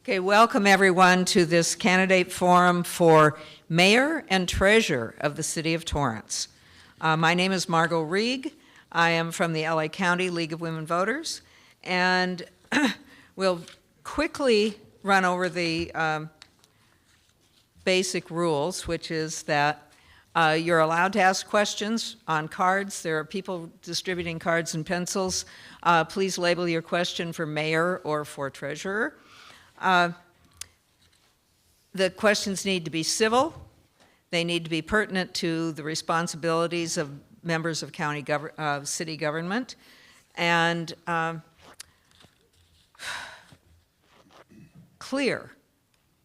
Okay, welcome everyone to this candidate forum for Mayor and Treasurer of the City of Torrance. My name is Margot Rieg. I am from the LA County League of Women Voters, and we'll quickly run over the basic rules, which is that you're allowed to ask questions on cards. There are people distributing cards and pencils. Please label your question for mayor or for treasurer. The questions need to be civil. They need to be pertinent to the responsibilities of members of city government, and clear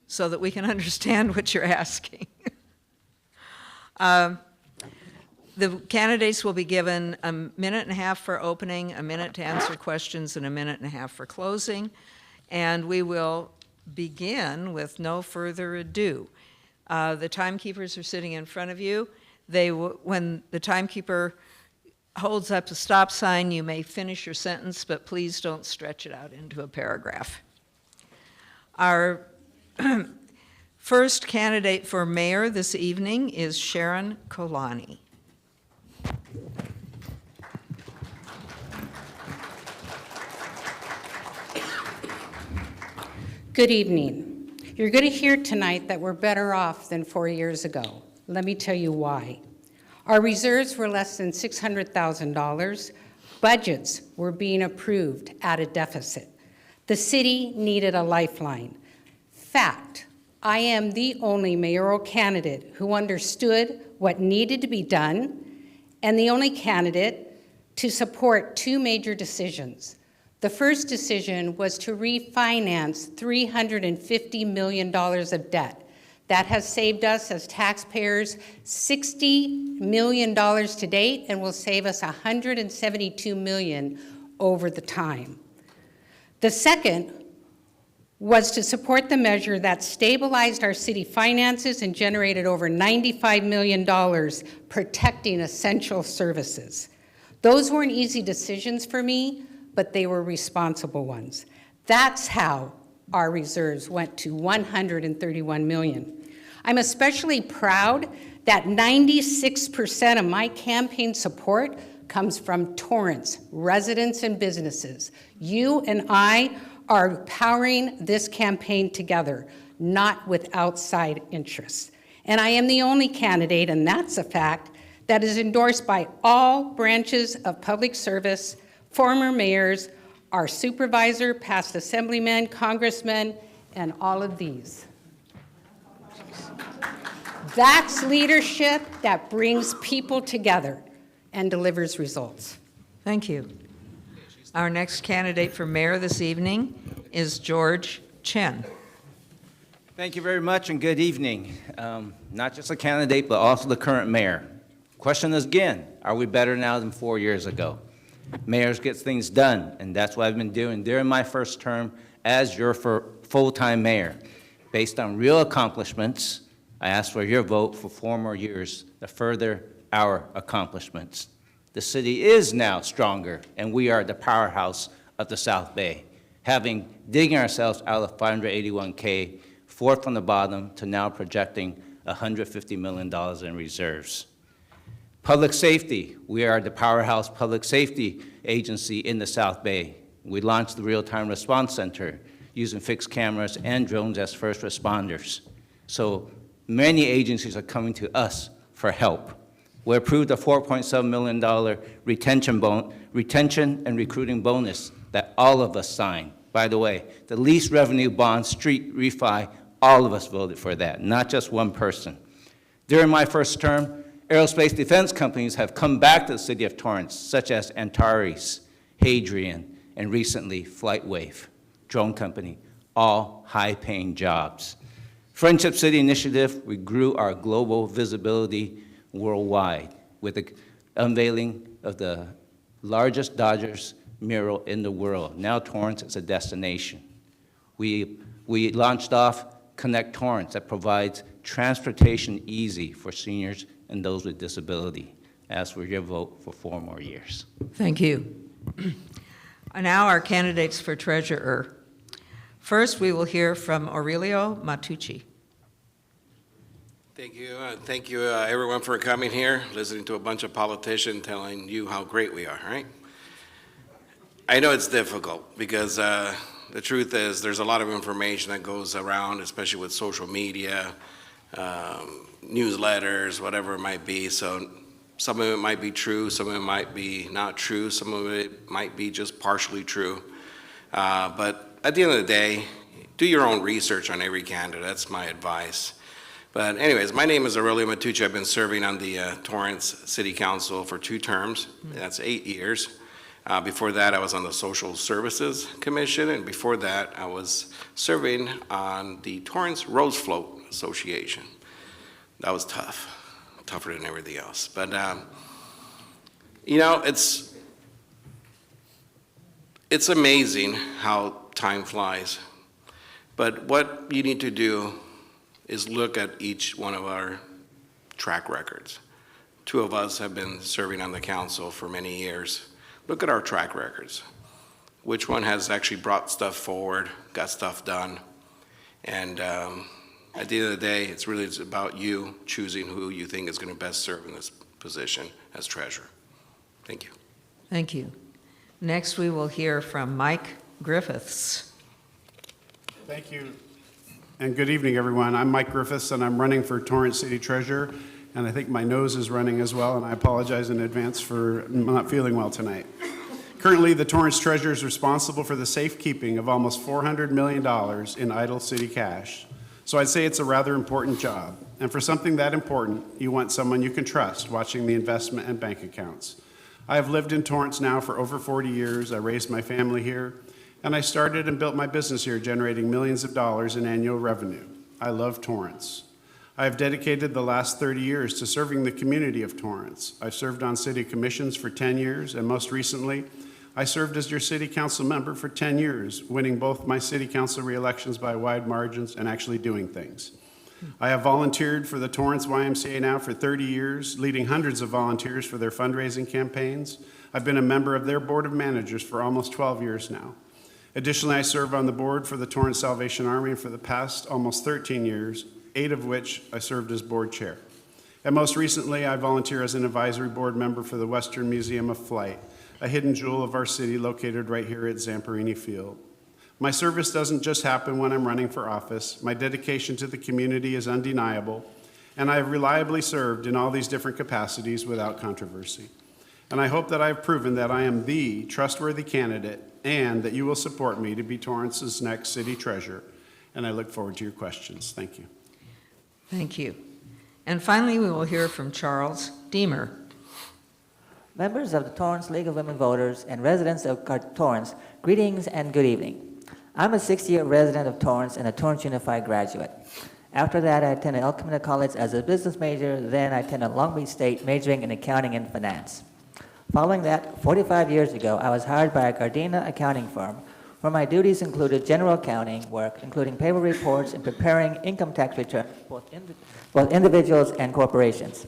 so that we can understand what you're asking. The candidates will be given a minute and a half for opening, a minute to answer questions, and a minute and a half for closing. And we will begin with no further ado. The timekeepers are sitting in front of you. When the timekeeper holds up a stop sign, you may finish your sentence, but please don't stretch it out into a paragraph. Our first candidate for mayor this evening is Sharon Kolani. Good evening. You're going to hear tonight that we're better off than 4 years ago. Let me tell you why. Our reserves were less than $600,000. Budgets were being approved at a deficit. The city needed a lifeline. Fact, I am the only mayoral candidate who understood what needed to be done, and the only candidate to support two major decisions. The first decision was to refinance $350 million of debt. That has saved us as taxpayers $60 million to date and will save us $172 million over the time. The second was to support the measure that stabilized our city finances and generated over $95 million protecting essential services. Those weren't easy decisions for me, but they were responsible ones. That's how our reserves went to $131 million. I'm especially proud that 96% of my campaign support comes from Torrance residents and businesses. You and I are powering this campaign together, not with outside interests. And I am the only candidate, and that's a fact, that is endorsed by all branches of public service, former mayors, our supervisor, past assemblymen, congressmen, and all of these. That's leadership that brings people together and delivers results. Thank you. Our next candidate for mayor this evening is George Chen. Thank you very much and good evening. Not just a candidate, but also the current mayor. Question is again, are we better now than 4 years ago? Mayors get things done, and that's what I've been doing during my first term as your full-time mayor. Based on real accomplishments, I ask for your vote for 4 more years to further our accomplishments. The city is now stronger, and we are the powerhouse of the South Bay, digging ourselves out of $581K, fourth from the bottom, to now projecting $150 million in reserves. Public safety, we are the powerhouse public safety agency in the South Bay. We launched the real-time response center using fixed cameras and drones as first responders. So many agencies are coming to us for help. We approved a $4.7 million retention and recruiting bonus that all of us signed. By the way, the least revenue bond, street refi, all of us voted for that, not just one person. During my first term, aerospace defense companies have come back to the city of Torrance, such as Antares, Hadrian, and recently FlightWave, drone company, all high-paying jobs. Friendship City Initiative, we grew our global visibility worldwide with the unveiling of the largest Dodgers mural in the world. Now Torrance is a destination. We launched off Connect Torrance that provides transportation easy for seniors and those with disability. Ask for your vote for 4 more years. Thank you. Now our candidates for treasurer. First, we will hear from Aurelio Matucci. Thank you. Thank you, everyone, for coming here, listening to a bunch of politicians telling you how great we are, right? I know it's difficult because the truth is there's a lot of information that goes around, especially with social media, newsletters, whatever it might be. So some of it might be true, some of it might be not true, some of it might be just partially true. But at the end of the day, do your own research on every candidate. That's my advice. But anyways, my name is Aurelio Matucci. I've been serving on the Torrance City Council for 2 terms. That's 8 years. Before that, I was on the Social Services Commission, and before that, I was serving on the Torrance Rose Float Association. That was tough, tougher than everything else. But, you know, it's amazing how time flies. But what you need to do is look at each one of our track records. 2 of us have been serving on the council for many years. Look at our track records. Which one has actually brought stuff forward, got stuff done? And at the end of the day, it's about you choosing who you think is going to best serve in this position as treasurer. Thank you. Thank you. Next, we will hear from Mike Griffiths. Thank you, and good evening, everyone. I'm Mike Griffiths, and I'm running for Torrance City Treasurer, and I think my nose is running as well, and I apologize in advance for not feeling well tonight. Currently, the Torrance Treasurer is responsible for the safekeeping of almost $400 million in idle city cash. So I'd say it's a rather important job, and for something that important, you want someone you can trust watching the investment and bank accounts. I have lived in Torrance now for over 40 years. I raised my family here, and I started and built my business here, generating millions of dollars in annual revenue. I love Torrance. I have dedicated the last 30 years to serving the community of Torrance. I've served on city commissions for 10 years, and most recently, I served as your city council member for 10 years, winning both my city council re-elections by wide margins and actually doing things. I have volunteered for the Torrance YMCA now for 30 years, leading hundreds of volunteers for their fundraising campaigns. I've been a member of their board of managers for almost 12 years now. Additionally, I serve on the board for the Torrance Salvation Army for the past almost 13 years, 8 of which I served as board chair. And most recently, I volunteer as an advisory board member for the Western Museum of Flight, a hidden jewel of our city located right here at Zamperini Field. My service doesn't just happen when I'm running for office. My dedication to the community is undeniable, and I have reliably served in all these different capacities without controversy. And I hope that I have proven that I am the trustworthy candidate and that you will support me to be Torrance's next city treasurer. And I look forward to your questions. Thank you. Thank you. And finally, we will hear from Charles Deemer. Members of the Torrance League of Women Voters and residents of Torrance, greetings and good evening. I'm a 6-year resident of Torrance and a Torrance Unified graduate. After that, I attended El Camino College as a business major, then I attended Long Beach State majoring in accounting and finance. Following that, 45 years ago, I was hired by a Gardena accounting firm where my duties included general accounting work, including payroll reports and preparing income tax returns for both individuals and corporations.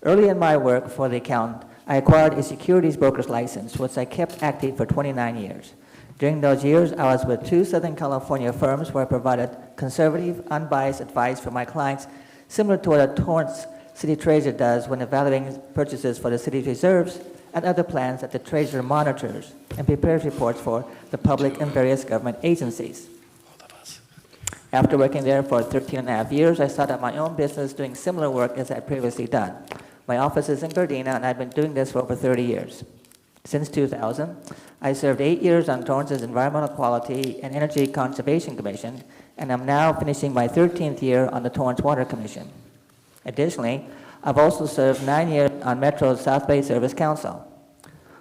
Early in my work for the accountant, I acquired a securities broker's license, which I kept active for 29 years. During those years, I was with 2 Southern California firms where I provided conservative, unbiased advice for my clients, similar to what a Torrance City Treasurer does when evaluating purchases for the city's reserves and other plans that the Treasurer monitors and prepares reports for the public and various government agencies. After working there for 13 and a half years, I started my own business doing similar work as I had previously done. My office is in Gardena, and I've been doing this for over 30 years. Since 2000, I served 8 years on Torrance's Environmental Quality and Energy Conservation Commission, and I'm now finishing my 13th year on the Torrance Water Commission. Additionally, I've also served 9 years on Metro's South Bay Service Council.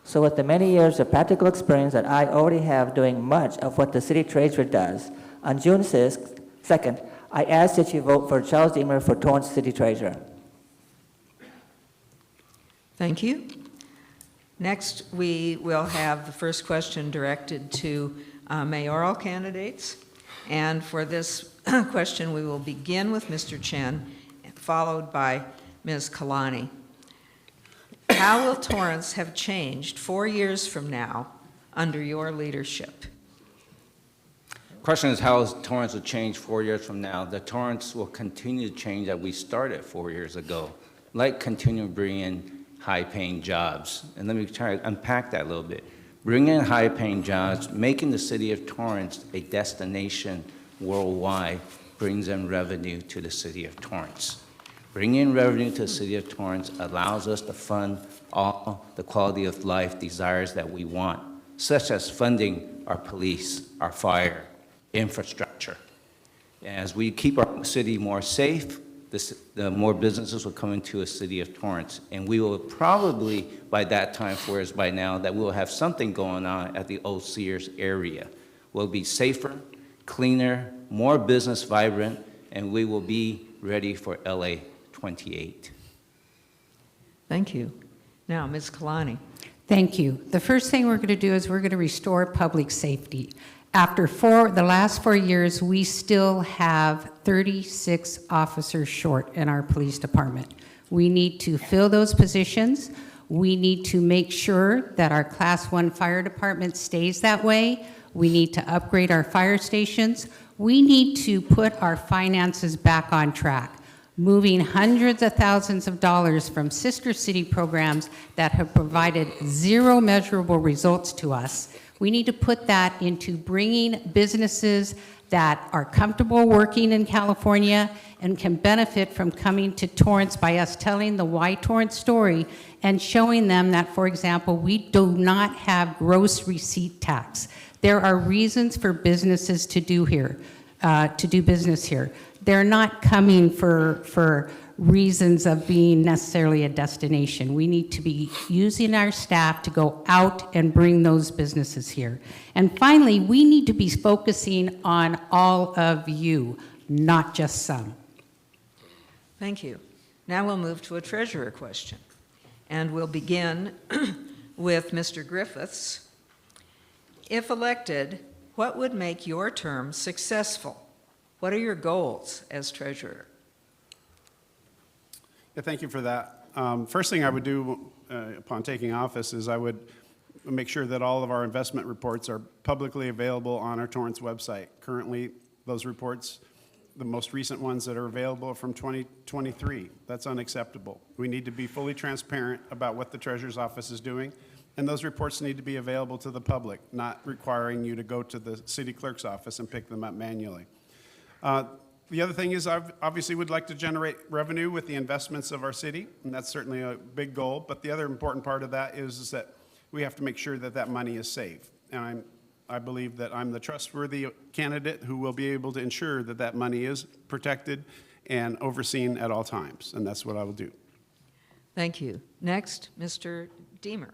So with the many years of practical experience that I already have doing much of what the city treasurer does, on June 2nd, I ask that you vote for Charles Deemer for Torrance City Treasurer. Thank you. Next, we will have the first question directed to mayoral candidates. And for this question, we will begin with Mr. Chen, followed by Ms. Kalani. How will Torrance have changed 4 years from now under your leadership? question is how is Torrance will change 4 years from now? The Torrance will continue to change that we started 4 years ago, like continue bringing high-paying jobs. And let me try to unpack that a little bit. Bringing in high-paying jobs, making the city of Torrance a destination worldwide brings in revenue to the city of Torrance. Bringing in revenue to the city of Torrance allows us to fund all the quality of life desires that we want, such as funding our police, our fire, infrastructure. As we keep our city more safe, the more businesses will come into a city of Torrance. And we will probably, by that time, 4 years by now, that we'll have something going on at the old Sears area. We'll be safer, cleaner, more business vibrant, and we will be ready for LA 28. Thank you. Now, Ms. Kalani. Thank you. The first thing we're going to do is we're going to restore public safety. After the last 4 years, we still have 36 officers short in our police department. We need to fill those positions. We need to make sure that our Class 1 fire department stays that way. We need to upgrade our fire stations. We need to put our finances back on track, moving hundreds of thousands of dollars from sister city programs that have provided zero measurable results to us. We need to put that into bringing businesses that are comfortable working in California and can benefit from coming to Torrance by us telling the why Torrance story and showing them that, for example, we do not have gross receipt tax. There are reasons for businesses to do business here. They're not coming for reasons of being necessarily a destination. We need to be using our staff to go out and bring those businesses here. And finally, we need to be focusing on all of you, not just some. Thank you. Now we'll move to a treasurer question. And we'll begin with Mr. Griffiths. If elected, what would make your term successful? What are your goals as treasurer? Yeah, thank you for that. First thing I would do upon taking office is I would make sure that all of our investment reports are publicly available on our Torrance website. Currently, those reports, the most recent ones that are available are from 2023. That's unacceptable. We need to be fully transparent about what the Treasurer's Office is doing, and those reports need to be available to the public, not requiring you to go to the city clerk's office and pick them up manually. The other thing is I obviously would like to generate revenue with the investments of our city, and that's certainly a big goal. But the other important part of that is that we have to make sure that that money is safe. And I believe that I'm the trustworthy candidate who will be able to ensure that that money is protected and overseen at all times, and that's what I will do. Thank you. Next, Mr. Deemer.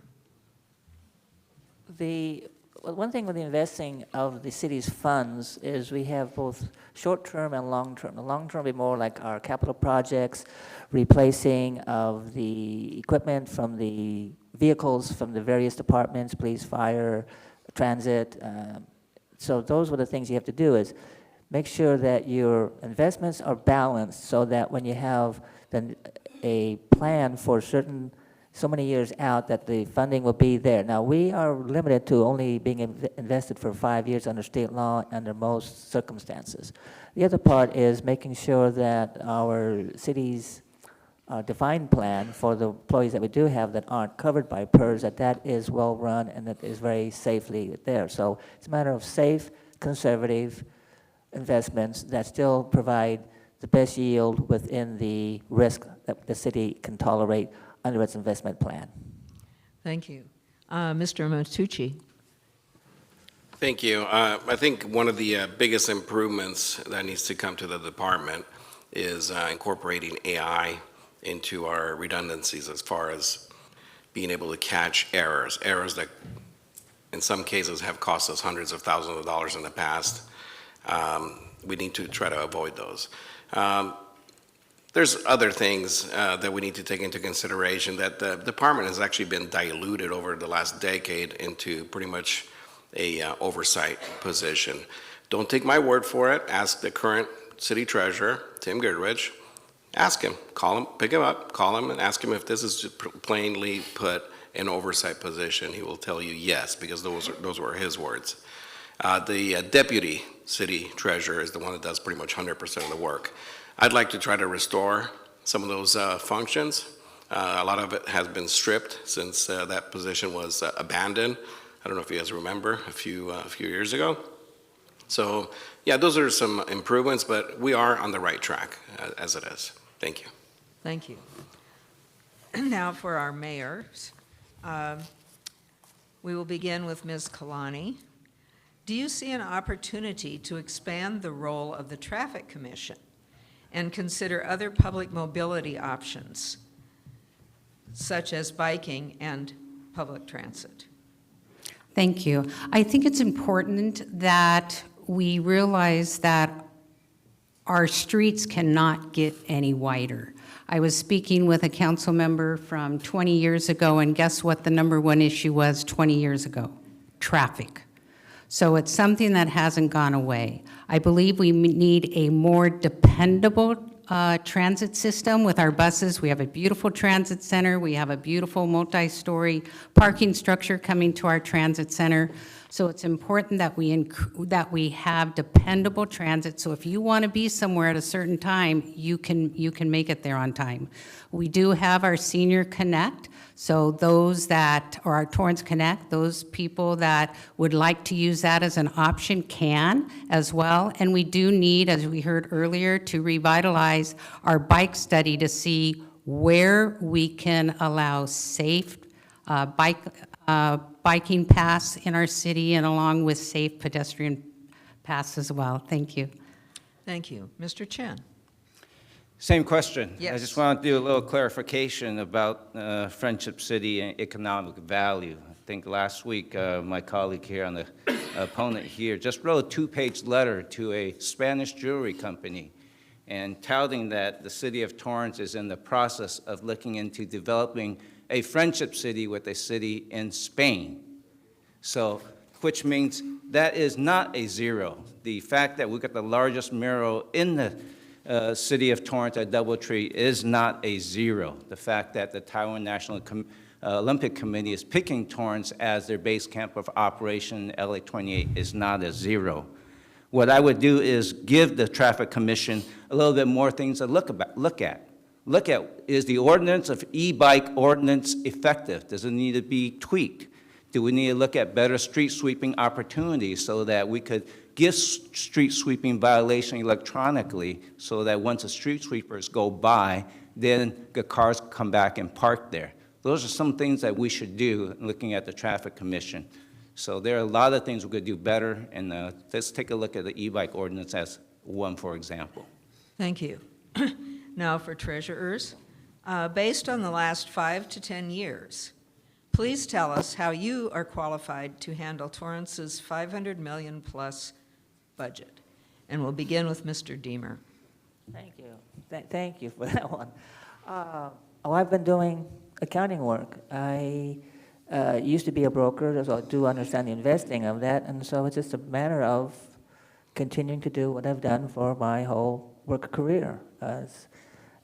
One thing with the investing of the city's funds is we have both short-term and long-term. The long-term will be more like our capital projects, replacing of the equipment from the vehicles from the various departments, police, fire, transit. So those are the things you have to do is make sure that your investments are balanced so that when you have then a plan for so many years out that the funding will be there. Now, we are limited to only being invested for 5 years under state law under most circumstances. The other part is making sure that our city's defined plan for the employees that we do have that aren't covered by PERS, that is well run and that is very safely there. So it's a matter of safe, conservative investments that still provide the best yield within the risk that the city can tolerate under its investment plan. Thank you. Mr. Matucci. Thank you. I think one of the biggest improvements that needs to come to the department is incorporating AI into our redundancies as far as being able to catch errors that in some cases have cost us hundreds of thousands of dollars in the past. We need to try to avoid those. There's other things that we need to take into consideration that the department has actually been diluted over the last decade into pretty much a oversight position. Don't take my word for it. Ask the current city treasurer, Tim Goodrich. Ask him, call him, pick him up, call him and ask him if this is just plainly put an oversight position. He will tell you yes, because those were his words. The deputy city treasurer is the one that does pretty much 100% of the work. I'd like to try to restore some of those functions. A lot of it has been stripped since that position was abandoned. I don't know if you guys remember a few years ago. So, yeah, those are some improvements, but we are on the right track as it is. Thank you. Thank you. Now for our mayors. We will begin with Ms. Kalani. Do you see an opportunity to expand the role of the Traffic Commission and consider other public mobility options, such as biking and public transit? Thank you. I think it's important that we realize that our streets cannot get any wider. I was speaking with a council member from 20 years ago, and guess what the number one issue was 20 years ago? Traffic. So it's something that hasn't gone away. I believe we need a more dependable transit system with our buses. We have a beautiful transit center. We have a beautiful multi-story parking structure coming to our transit center. So it's important that we have dependable transit. So if you want to be somewhere at a certain time, you can make it there on time. We do have our Senior Connect. So those that, or our Torrance Connect, those people that would like to use that as an option can as well. And we do need, as we heard earlier, to revitalize our bike study to see where we can allow safe biking paths in our city and along with safe pedestrian paths as well. Thank you. Thank you. Mr. Chen? Same question. I Yes. just want to do a little clarification about Friendship City and economic value. I think last week, my colleague here on the opponent here just wrote a two-page letter to a Spanish jewelry company and touting that the city of Torrance is in the process of looking into developing a friendship city with a city in Spain. So, which means that is not a zero. The fact that we got the largest mural in the city of Torrance at Doubletree is not a zero. The fact that the Taiwan National Olympic Committee is picking Torrance as their base camp of operation LA 28 is not a zero. What I would do is give the Traffic Commission a little bit more things to look at. Look at, is the ordinance of e-bike ordinance effective? Does it need to be tweaked? Do we need to look at better street sweeping opportunities so that we could give street sweeping violation electronically so that once the street sweepers go by, then the cars come back and park there? Those are some things that we should do looking at the Traffic Commission. So there are a lot of things we could do better, and let's take a look at the e-bike ordinance as one, for example. Thank you. Now for treasurers. Based on the last 5 to 10 years, please tell us how you are qualified to handle Torrance's $500 million plus budget. And we'll begin with Mr. Deemer. Thank you. Thank you for that one. I've been doing accounting work. I used to be a broker, so I do understand the investing of that, and so it's just a matter of continuing to do what I've done for my whole work career, as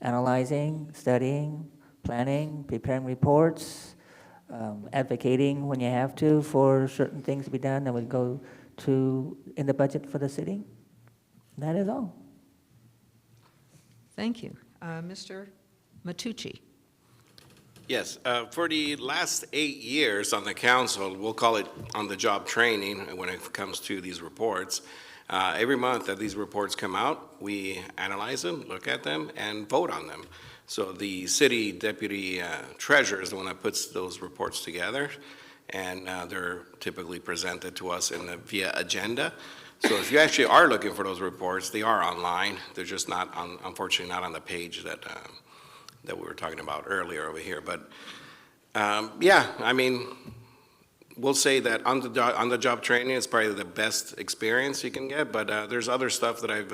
analyzing, studying, planning, preparing reports, advocating when you have to for certain things to be done that would go to in the budget for the city. That is all. Thank you. Mr. Matucci. Yes, for the last 8 years on the council, we'll call it on-the-job training when it comes to these reports. Every month that these reports come out, we analyze them, look at them, and vote on them. So the city deputy treasurer is the one that puts those reports together, and they're typically presented to us via agenda. So if you actually are looking for those reports, they are online. They're just not, unfortunately, not on the page that we were talking about earlier over here. But yeah, I mean, we'll say that on-the-job training is probably the best experience you can get, but there's other stuff that I've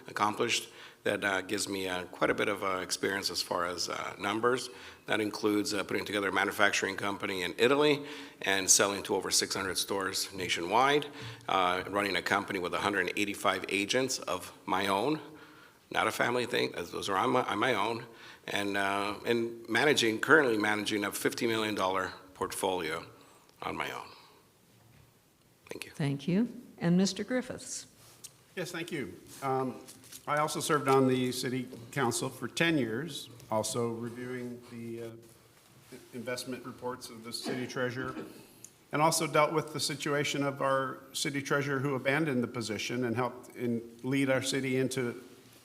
accomplished, that gives me quite a bit of experience as far as numbers. That includes putting together a manufacturing company in Italy and selling to over 600 stores nationwide, running a company with 185 agents of my own, not a family thing, those are on my own, and currently managing a $50 million portfolio on my own. Thank you. Thank you. And Mr. Griffiths. Yes, thank you. I also served on the city council for 10 years, also reviewing the investment reports of the city treasurer, and also dealt with the situation of our city treasurer who abandoned the position and helped lead our city into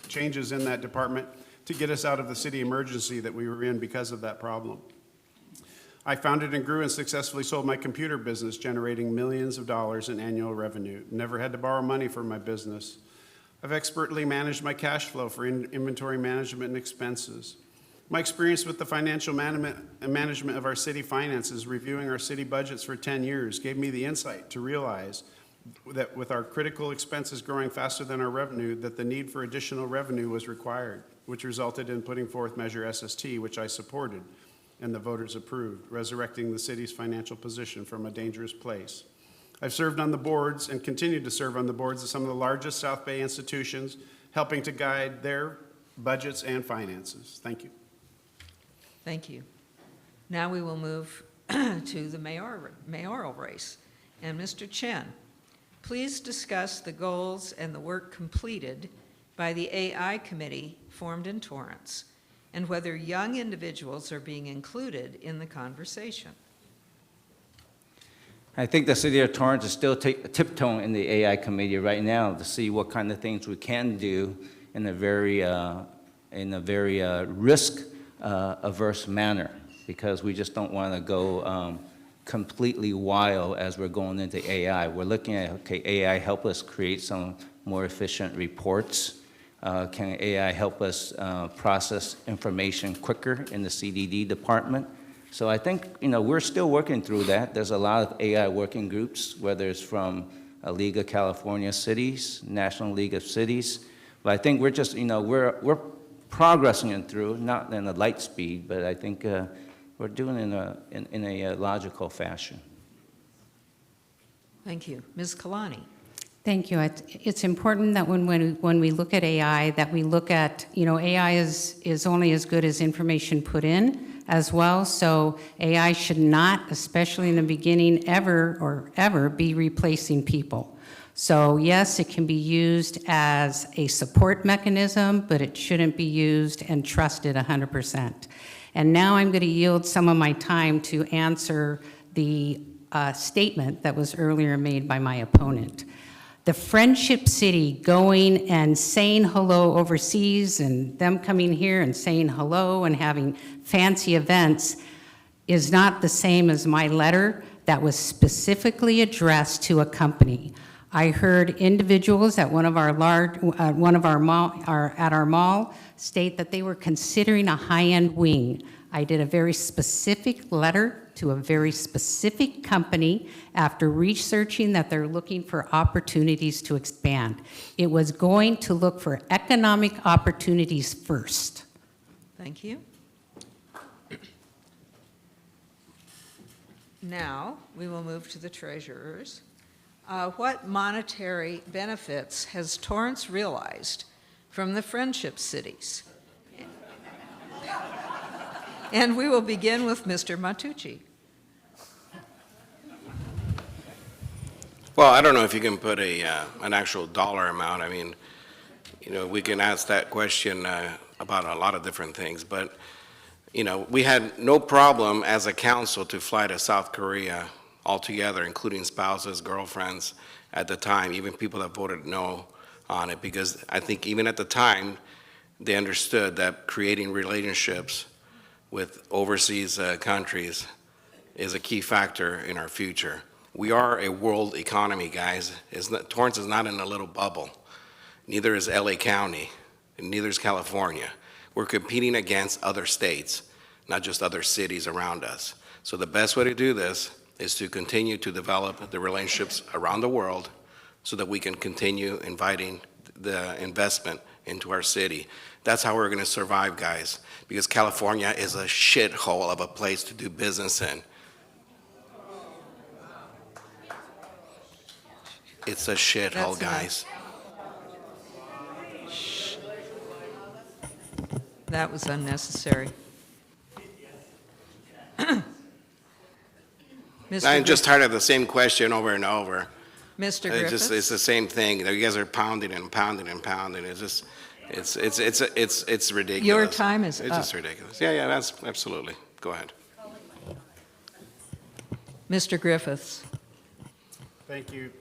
changes in that department to get us out of the city emergency that we were in because of that problem. I founded and grew and successfully sold my computer business, generating millions of dollars in annual revenue. Never had to borrow money for my business. I've expertly managed my cash flow for inventory management and expenses. My experience with the financial management of our city finances, reviewing our city budgets for 10 years, gave me the insight to realize that with our critical expenses growing faster than our revenue, that the need for additional revenue was required, which resulted in putting forth Measure SST, which I supported and the voters approved, resurrecting the city's financial position from a dangerous place. I've served on the boards and continue to serve on the boards of some of the largest South Bay institutions, helping to guide their budgets and finances. Thank you. Thank you. Now we will move to the mayoral race. And Mr. Chen, please discuss the goals and the work completed by the AI committee formed in Torrance, and whether young individuals are being included in the conversation. I think the city of Torrance is still tiptoeing in the AI committee right now to see what kind of things we can do in a very risk-averse manner, because we just don't want to go completely wild as we're going into AI. We're looking at, okay, AI help us create some more efficient reports. Can AI help us process information quicker in the CDD department? So I think, we're still working through that. There's a lot of AI working groups, whether it's from a League of California Cities, National League of Cities. But I think we're just, we're progressing it through, not in a light speed, but I think we're doing it in a logical fashion. Thank you. Ms. Kalani. Thank you. It's important that when we look at AI, that we look at, AI is only as good as information put in as well. So AI should not, especially in the beginning, ever be replacing people. So yes, it can be used as a support mechanism, but it shouldn't be used and trusted 100%. And now I'm going to yield some of my time to answer the statement that was earlier made by my opponent. The Friendship City going and saying hello overseas and them coming here and saying hello and having fancy events is not the same as my letter that was specifically addressed to a company. I heard individuals at our mall state that they were considering a high-end wing. I did a very specific letter to a very specific company after researching that they're looking for opportunities to expand. It was going to look for economic opportunities first. Thank you. Now, we will move to the treasurers. What monetary benefits has Torrance realized from the Friendship Cities? And we will begin with Mr. Matucci. Well, I don't know if you can put an actual dollar amount. I mean, we can ask that question about a lot of different things, but, we had no problem as a council to fly to South Korea altogether, including spouses, girlfriends at the time, even people that voted no on it, because I think even at the time, they understood that creating relationships with overseas countries is a key factor in our future. We are a world economy, guys. Torrance is not in a little bubble. Neither is LA County, and neither is California. We're competing against other states, not just other cities around us. So the best way to do this is to continue to develop the relationships around the world so that we can continue inviting the investment into our city. That's how we're going to survive, guys, because California is a shithole of a place to do business in. It's a shithole, guys. That was unnecessary. I'm just tired of the same question over and over. Mr. It's Griffiths? it's the same thing. You guys are pounding and pounding and pounding. It's just, it's ridiculous. Your time is It's up. just ridiculous. Yeah, that's, absolutely. Go ahead. Mr. Griffiths? Thank you.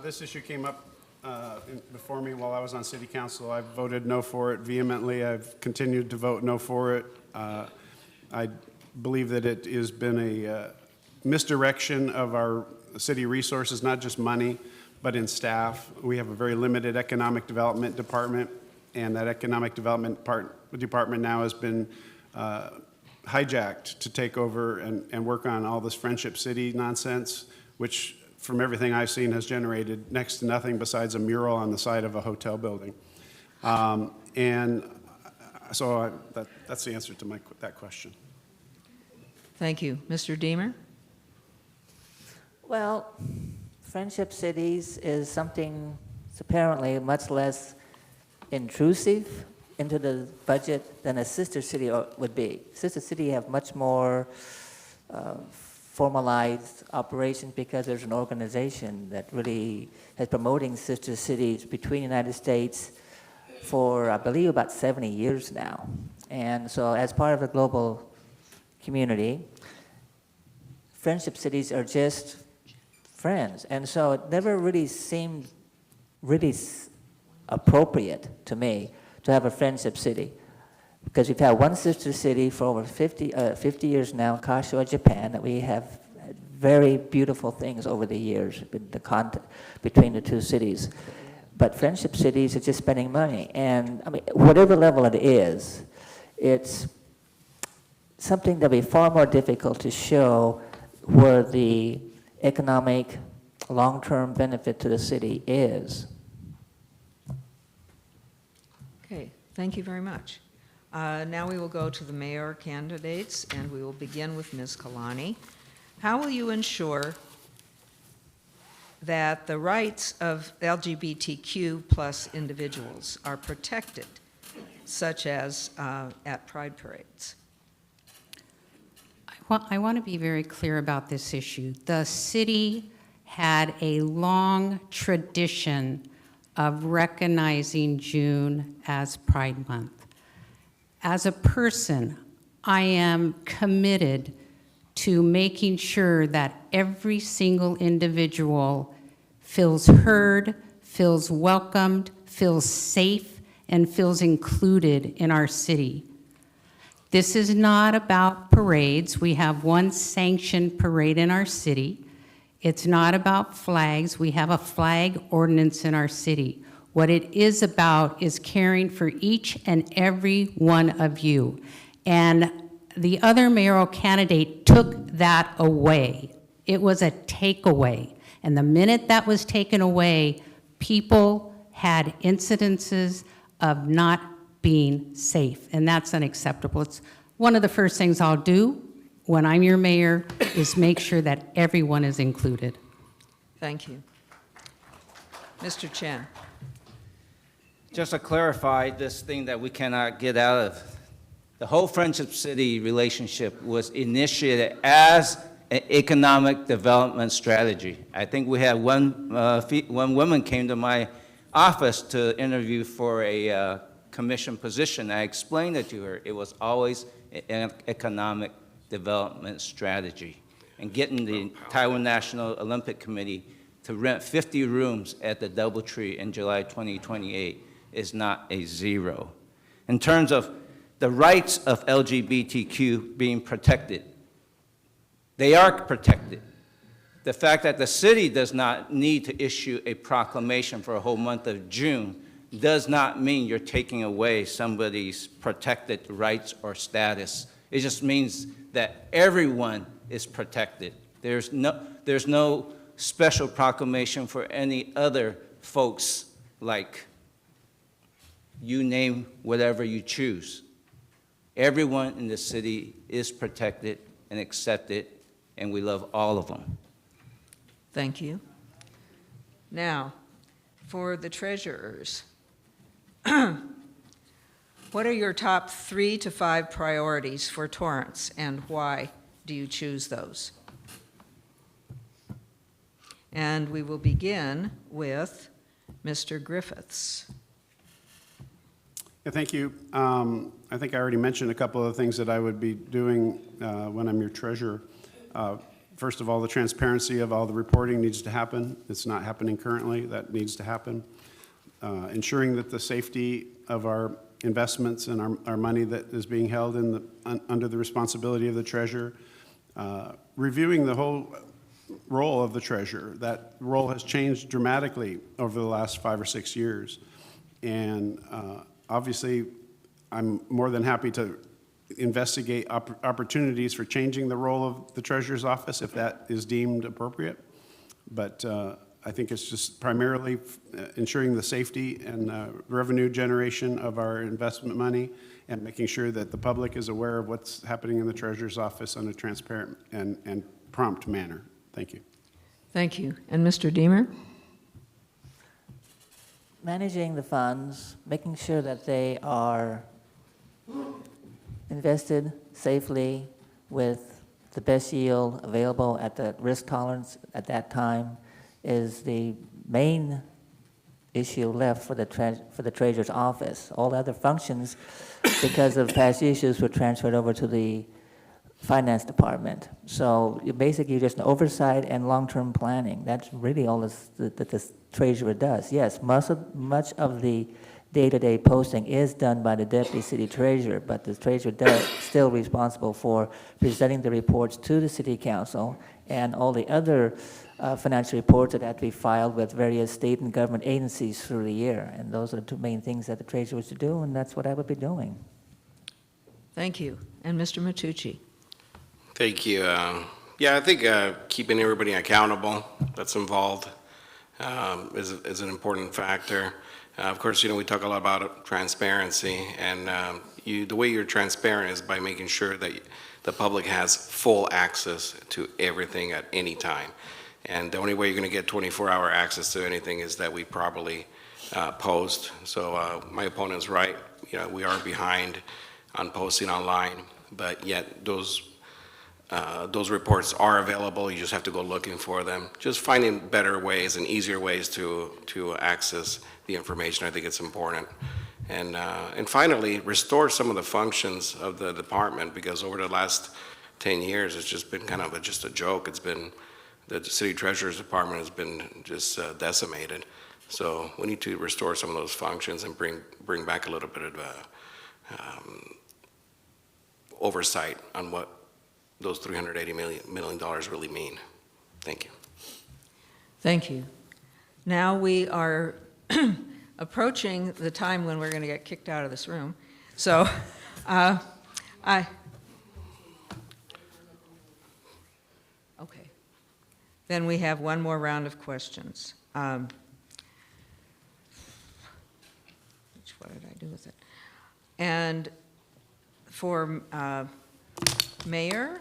This issue came up before me while I was on city council. I voted no for it vehemently. I've continued to vote no for it. I believe that it has been a misdirection of our city resources, not just money, but in staff. We have a very limited economic development department, and that economic development department now has been hijacked to take over and work on all this Friendship City nonsense, which from everything I've seen has generated next to nothing besides a mural on the side of a hotel building. And so that's the answer to that question. Thank you. Mr. Deemer? Well, Friendship Cities is something that's apparently much less intrusive into the budget than a sister city would be. Sister city have much more formalized operations because there's an organization that really has promoting sister cities between the United States for, I believe, about 70 years now. And so as part of the global community, Friendship Cities are just friends. And so it never really seemed really appropriate to me to have a Friendship City, because we've had one sister city for over 50 years now, Kashiwa, Japan, that we have had very beautiful things over the years, between the two cities. But Friendship Cities are just spending money. And I mean, whatever level it is, it's something that'll be far more difficult to show where the economic long-term benefit to the city is. Okay, thank you very much. Now we will go to the mayor candidates, and we will begin with Ms. Kalani. How will you ensure that the rights of LGBTQ plus individuals are protected, such as at pride parades? I want to be very clear about this issue. The city had a long tradition of recognizing June as Pride Month. As a person, I am committed to making sure that every single individual feels heard, feels welcomed, feels safe, and feels included in our city. This is not about parades. We have one sanctioned parade in our city. It's not about flags. We have a flag ordinance in our city. What it is about is caring for each and every one of you. And the other mayoral candidate took that away. It was a takeaway. And the minute that was taken away, people had incidences of not being safe, and that's unacceptable. It's one of the first things I'll do when I'm your mayor is make sure that everyone is included. Thank you. Mr. Chen? Just to clarify this thing that we cannot get out of, the whole Friendship City relationship was initiated as an economic development strategy. I think we had one woman came to my office to interview for a commission position. I explained it to her. It was always an economic development strategy. And getting the Taiwan National Olympic Committee to rent 50 rooms at the DoubleTree in July 2028 is not a zero. In terms of the rights of LGBTQ being protected, they are protected. The fact that the city does not need to issue a proclamation for a whole month of June does not mean you're taking away somebody's protected rights or status. It just means that everyone is protected. There's no special proclamation for any other folks, like you name whatever you choose. Everyone in the city is protected and accepted, and we love all of them. Thank you. Now, for the treasurers, what are your top 3 to 5 priorities for Torrance, and why do you choose those? And we will begin with Mr. Griffiths. Yeah, thank you. I think I already mentioned a couple of things that I would be doing when I'm your treasurer. First of all, the transparency of all the reporting needs to happen. It's not happening currently. That needs to happen. Ensuring that the safety of our investments and our money that is being held under the responsibility of the treasurer. Reviewing the whole role of the treasurer. That role has changed dramatically over the last 5 or 6 years. And obviously, I'm more than happy to investigate opportunities for changing the role of the treasurer's office if that is deemed appropriate. But I think it's just primarily ensuring the safety and revenue generation of our investment money and making sure that the public is aware of what's happening in the treasurer's office in a transparent and prompt manner. Thank you. Thank you. And Mr. Deemer? Managing the funds, making sure that they are invested safely with the best yield available at the risk tolerance at that time is the main issue left for the treasurer's office. All other functions, because of past issues, were transferred over to the finance department. So basically just an oversight and long-term planning. That's really all that the treasurer does. Yes, much of the day-to-day posting is done by the deputy city treasurer, but the treasurer is still responsible for presenting the reports to the city council and all the other financial reports that have to be filed with various state and government agencies through the year. And those are the two main things that the treasurer is to do, and that's what I would be doing. Thank you. And Mr. Matucci? Thank you. Yeah, I think keeping everybody accountable that's involved is an important factor. Of course, we talk a lot about transparency, and the way you're transparent is by making sure that the public has full access to everything at any time. And the only way you're going to get 24-hour access to anything is that we properly post. So my opponent's right. We are behind on posting online, but yet those reports are available. You just have to go looking for them. Just finding better ways and easier ways to access the information, I think it's important. And finally, restore some of the functions of the department, because over the last 10 years, it's just been kind of just a joke. It's been, the city treasurer's department has been just decimated. So we need to restore some of those functions and bring back a little bit of oversight on what those $380 million really mean. Thank you. Thank you. Now we are approaching the time when we're going to get kicked out of this room. So okay. Then we have one more round of questions. What did I do with it? And for Mayor,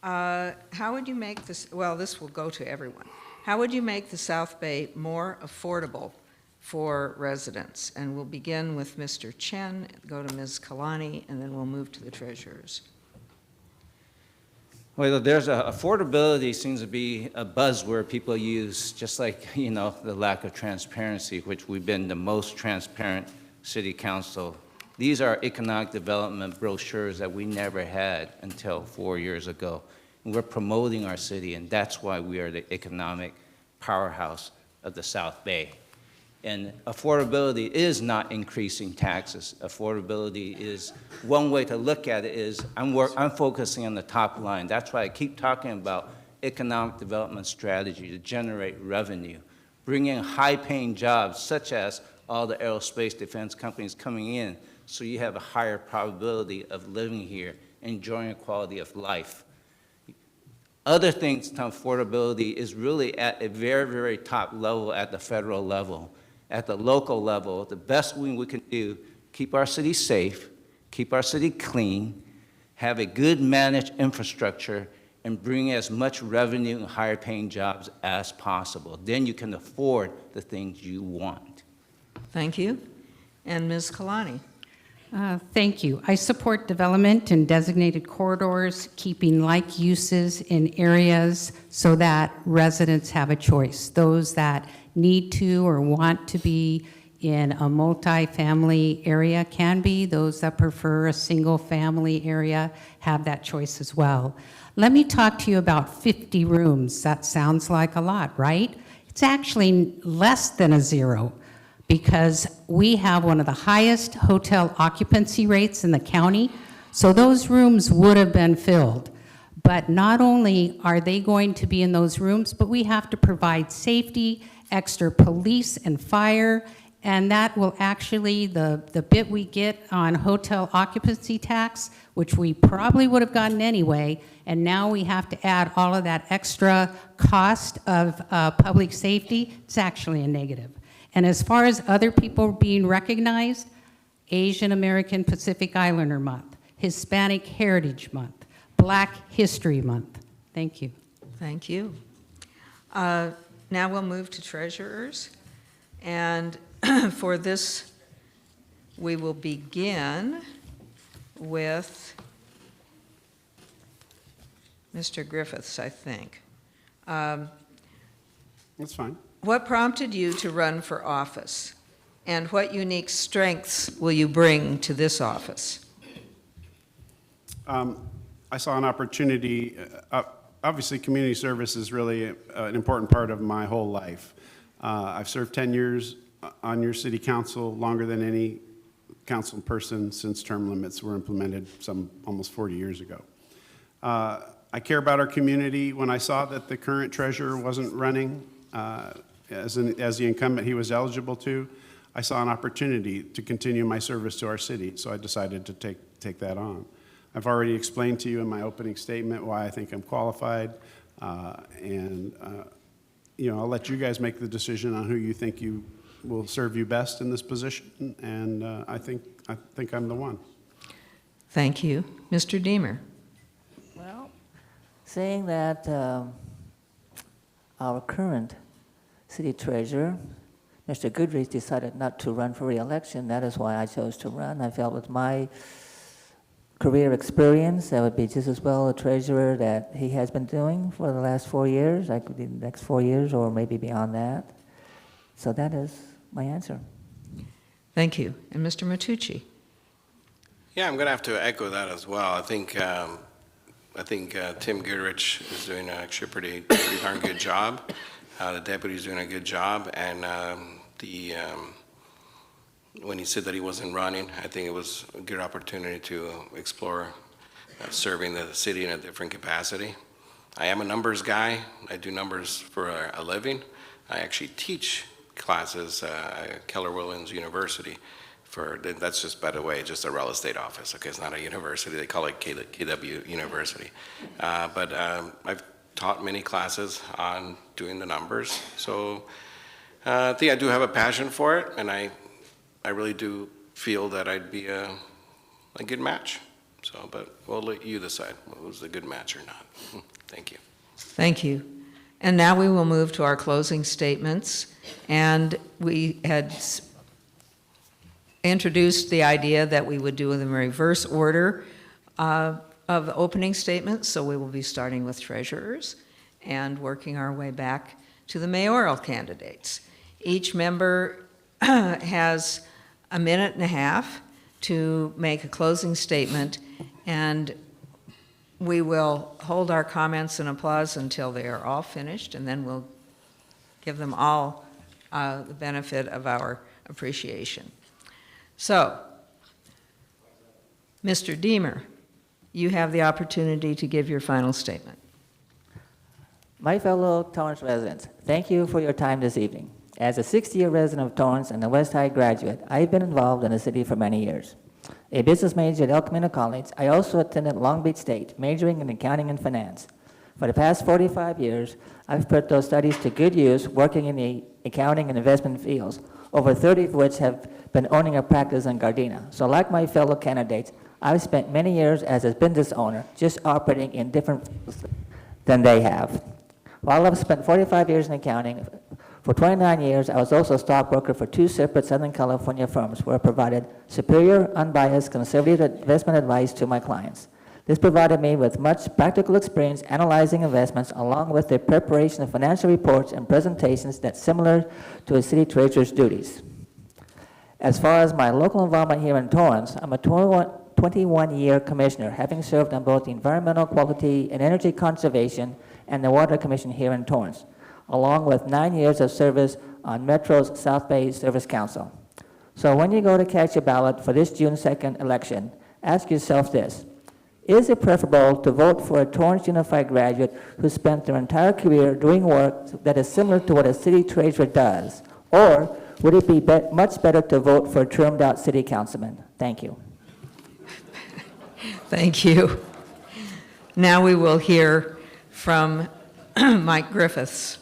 how would you make this, well, this will go to everyone. How would you make the South Bay more affordable for residents? And we'll begin with Mr. Chen, go to Ms. Kalani, and then we'll move to the treasurers. Well, affordability seems to be a buzzword people use, just like, the lack of transparency, which we've been the most transparent city council. These are economic development brochures that we never had until 4 years ago. And we're promoting our city, and that's why we are the economic powerhouse of the South Bay. And affordability is not increasing taxes. Affordability is, one way to look at it is, I'm focusing on the top line. That's why I keep talking about economic development strategy to generate revenue, bring in high-paying jobs, such as all the aerospace defense companies coming in, so you have a higher probability of living here, enjoying a quality of life. Other things to affordability is really at a very, very top level at the federal level. At the local level, the best thing we can do, keep our city safe, keep our city clean, have a good managed infrastructure, and bring as much revenue and higher paying jobs as possible. Then you can afford the things you want. Thank you. And Ms. Kalani. Thank you. I support development in designated corridors, keeping like uses in areas so that residents have a choice. Those that need to or want to be in a multi-family area can be. Those that prefer a single-family area have that choice as well. Let me talk to you about 50 rooms. That sounds like a lot, right? It's actually less than a zero, because we have one of the highest hotel occupancy rates in the county, so those rooms would have been filled. But not only are they going to be in those rooms, but we have to provide safety, extra police and fire, and that will actually, the bit we get on hotel occupancy tax, which we probably would have gotten anyway, and now we have to add all of that extra cost of public safety, it's actually a negative. And as far as other people being recognized, Asian American Pacific Islander Month, Hispanic Heritage Month, Black History Month. Thank you. Thank you. Now we'll move to treasurers. And for this, we will begin with Mr. Griffiths, I think. That's fine. What prompted you to run for office? And what unique strengths will you bring to this office? I saw an opportunity. Obviously, community service is really an important part of my whole life. I've served 10 years on your city council, longer than any council person since term limits were implemented almost 40 years ago. I care about our community. When I saw that the current treasurer wasn't running as the incumbent he was eligible to, I saw an opportunity to continue my service to our city, so I decided to take that on. I've already explained to you in my opening statement why I think I'm qualified, and I'll let you guys make the decision on who you think will serve you best in this position, and I think I'm the one. Thank you. Mr. Deemer. Well, saying that our current city treasurer, Mr. Goodrich, decided not to run for re-election. That is why I chose to run. I felt with my career experience, that would be just as well a treasurer that he has been doing for the last 4 years. I could do the next 4 years or maybe beyond that. So that is my answer. Thank you. And Mr. Matucci. Yeah, I'm going to have to echo that as well. I think Tim Goodrich is doing actually a pretty darn good job. The deputy's doing a good job, and when he said that he wasn't running, I think it was a good opportunity to explore serving the city in a different capacity. I am a numbers guy. I do numbers for a living. I actually teach classes at Keller Williams University. That's just, by the way, just a real estate office. Okay, it's not a university. They call it KW University. But I've taught many classes on doing the numbers. So I think I do have a passion for it, and I really do feel that I'd be a good match. So, but we'll let you decide what was a good match or not. Thank you. Thank you. And now we will move to our closing statements. And we had introduced the idea that we would do them in reverse order of the opening statements. So we will be starting with treasurers and working our way back to the mayoral candidates. Each member has a minute and a half to make a closing statement, and we will hold our comments and applause until they are all finished, and then we'll give them all the benefit of our appreciation. So, Mr. Deemer, you have the opportunity to give your final statement. My fellow Torrance residents, thank you for your time this evening. As a 60-year resident of Torrance and a West High graduate, I've been involved in the city for many years. A business major at El Camino College, I also attended Long Beach State, majoring in accounting and finance. For the past 45 years, I've put those studies to good use working in the accounting and investment fields, over 30 of which have been owning a practice in Gardena. So like my fellow candidates, I've spent many years as a business owner, just operating in different fields than they have. While I've spent 45 years in accounting, For 29 years, I was also a stockbroker for 2 separate Southern California firms where I provided superior, unbiased, conservative investment advice to my clients. This provided me with much practical experience analyzing investments along with the preparation of financial reports and presentations that's similar to a city treasurer's duties. As far as my local involvement here in Torrance, I'm a 21-year commissioner, having served on both the Environmental Quality and Energy Conservation and the Water Commission here in Torrance, along with 9 years of service on Metro's South Bay Service Council. So when you go to cast your ballot for this June 2nd election, ask yourself this: is it preferable to vote for a Torrance Unified graduate who spent their entire career doing work that is similar to what a city treasurer does, or would it be much better to vote for a termed-out city councilman? Thank you. Thank you. Now we will hear from Mike Griffiths.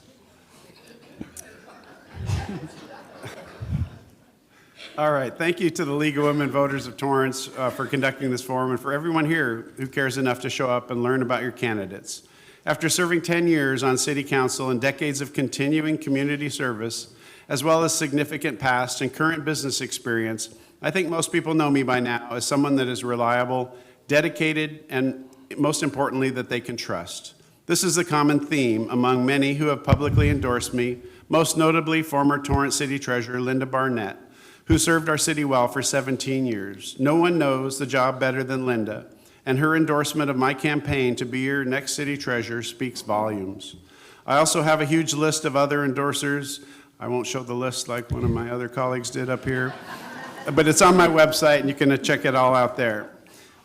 All right, thank you to the League of Women Voters of Torrance for conducting this forum, and for everyone here who cares enough to show up and learn about your candidates. After serving 10 years on City Council and decades of continuing community service, as well as significant past and current business experience, I think most people know me by now as someone that is reliable, dedicated, and most importantly, that they can trust. This is a common theme among many who have publicly endorsed me, most notably former Torrance City Treasurer Linda Barnett, who served our city well for 17 years. No one knows the job better than Linda, and her endorsement of my campaign to be your next city treasurer speaks volumes. I also have a huge list of other endorsers. I won't show the list like one of my other colleagues did up here, but it's on my website and you can check it all out there.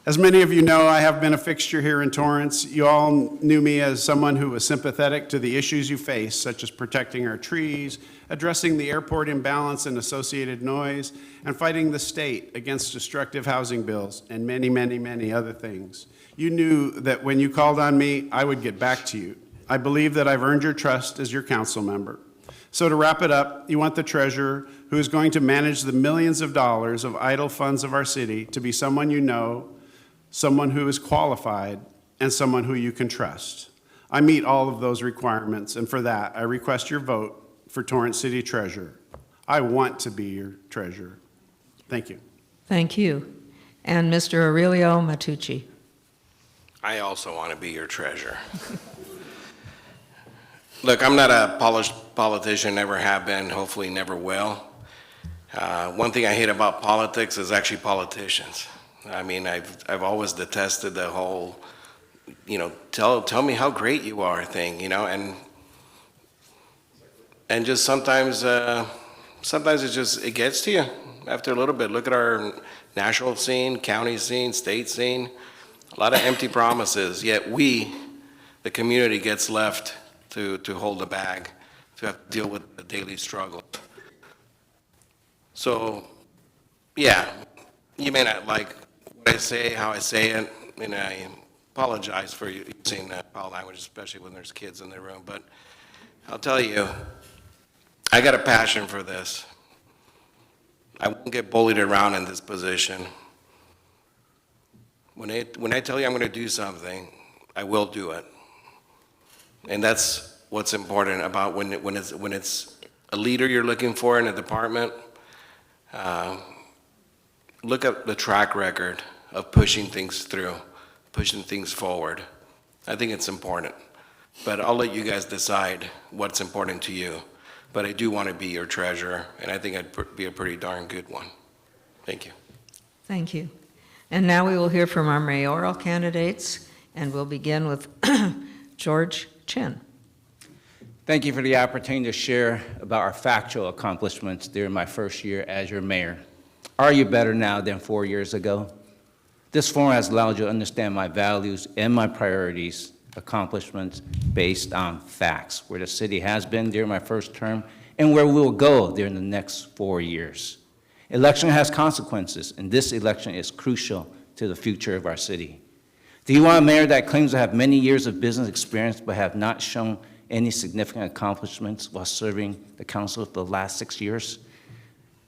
As many of you know, I have been a fixture here in Torrance. You all knew me as someone who was sympathetic to the issues you face, such as protecting our trees, addressing the airport imbalance and associated noise, and fighting the state against destructive housing bills, and many, many, many other things. You knew that when you called on me, I would get back to you. I believe that I've earned your trust as your council member. So to wrap it up, you want the treasurer who is going to manage the millions of dollars of idle funds of our city to be someone you know, someone who is qualified, and someone who you can trust. I meet all of those requirements, and for that, I request your vote for Torrance City Treasurer. I want to be your treasurer. Thank you. Thank you. And Mr. Aurelio Matucci. I also want to be your treasurer. Look, I'm not a polished politician, never have been, hopefully never will. One thing I hate about politics is actually politicians. I mean, I've always detested the whole, tell me how great you are thing, and just sometimes it gets to you after a little bit. Look at our national scene, county scene, state scene, a lot of empty promises, yet we, the community, gets left to hold the bag, to have to deal with the daily struggle. So, yeah, you may not like what I say, how I say it, and I apologize for using foul language, especially when there's kids in the room, but I'll tell you, I got a passion for this. I won't get bullied around in this position. When I tell you I'm going to do something, I will do it. And that's what's important about when it's a leader you're looking for in a department. Look at the track record of pushing things through, pushing things forward. I think it's important. But I'll let you guys decide what's important to you. But I do want to be your treasurer, and I think I'd be a pretty darn good one. Thank you. Thank you. And now we will hear from our mayoral candidates, and we'll begin with George Chin. Thank you for the opportunity to share about our factual accomplishments during my first year as your mayor. Are you better now than 4 years ago? This forum has allowed you to understand my values and my priorities, accomplishments based on facts, where the city has been during my first term and where we will go during the next 4 years. Election has consequences, and this election is crucial to the future of our city. Do you want a mayor that claims to have many years of business experience but have not shown any significant accomplishments while serving the council for the last 6 years?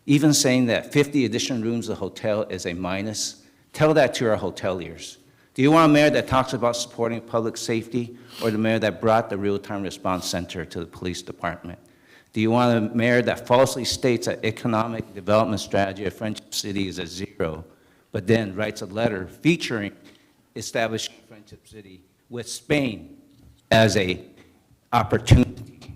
Even saying that 50 additional rooms of the hotel is a minus? Tell that to our hoteliers. Do you want a mayor that talks about supporting public safety, or the mayor that brought the real-time response center to the police department? Do you want a mayor that falsely states that economic development strategy of Friendship City is a zero, but then writes a letter featuring establishing Friendship City with Spain as a opportunity?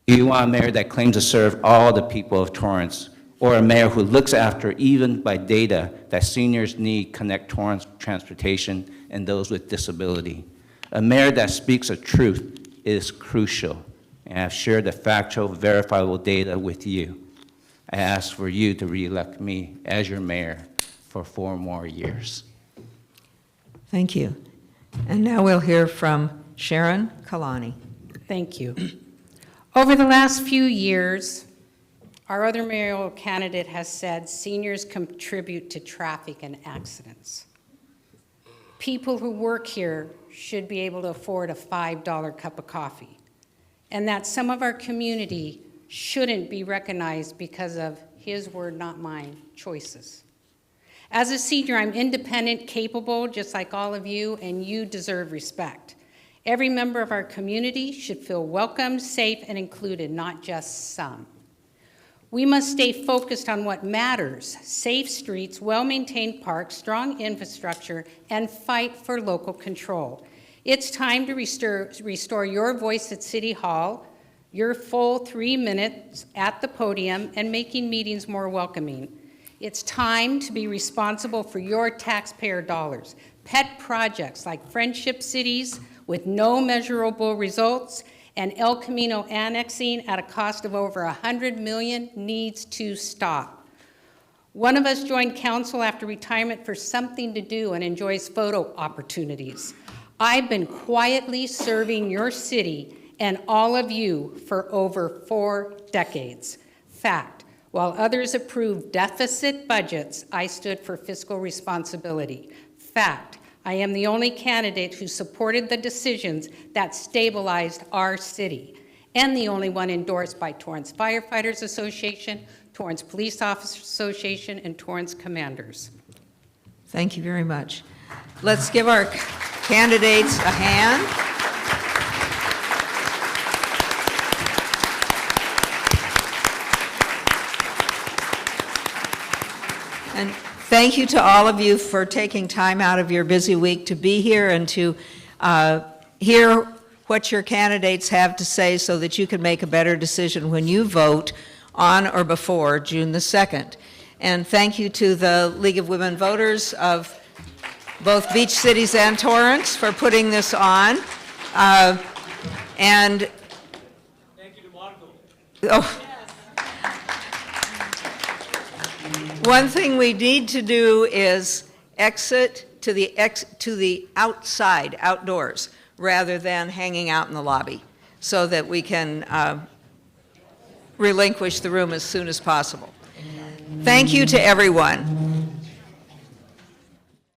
Do you want a mayor that claims to serve all the people of Torrance, or a mayor who looks after, even by data, that seniors need connect Torrance transportation and those with disability? A mayor that speaks the truth is crucial, and I've shared the factual, verifiable data with you. I ask for you to re-elect me as your mayor for 4 more years. Thank you. And now we'll hear from Sharon Kalani. Thank you. Over the last few years, our other mayoral candidate has said seniors contribute to traffic and accidents. People who work here should be able to afford a $5 cup of coffee, and that some of our community shouldn't be recognized because of his word, not mine, choices. As a senior, I'm independent, capable, just like all of you, and you deserve respect. Every member of our community should feel welcomed, safe, and included, not just some. We must stay focused on what matters: safe streets, well-maintained parks, strong infrastructure, and fight for local control. It's time to restore your voice at City Hall, your full 3 minutes at the podium, and making meetings more welcoming. It's time to be responsible for your taxpayer dollars. Pet projects like Friendship Cities with no measurable results and El Camino annexing at a cost of over $100 million needs to stop. One of us joined council after retirement for something to do and enjoys photo opportunities. I've been quietly serving your city and all of you for over 4 decades. Fact, while others approved deficit budgets, I stood for fiscal responsibility. Fact, I am the only candidate who supported the decisions that stabilized our city, and the only one endorsed by Torrance Firefighters Association, Torrance Police Officers Association, and Torrance Commanders. Thank you very much. Let's give our candidates a hand. And thank you to all of you for taking time out of your busy week to be here and to hear what your candidates have to say so that you can make a better decision when you vote on or before June the 2nd. And thank you to the League of Women Voters of both Beach Cities and Torrance for putting this on. And thank you to Marco. Oh. One thing we need to do is exit to the outside, outdoors, rather than hanging out in the lobby, so that we can relinquish the room as soon as possible. Thank you to everyone.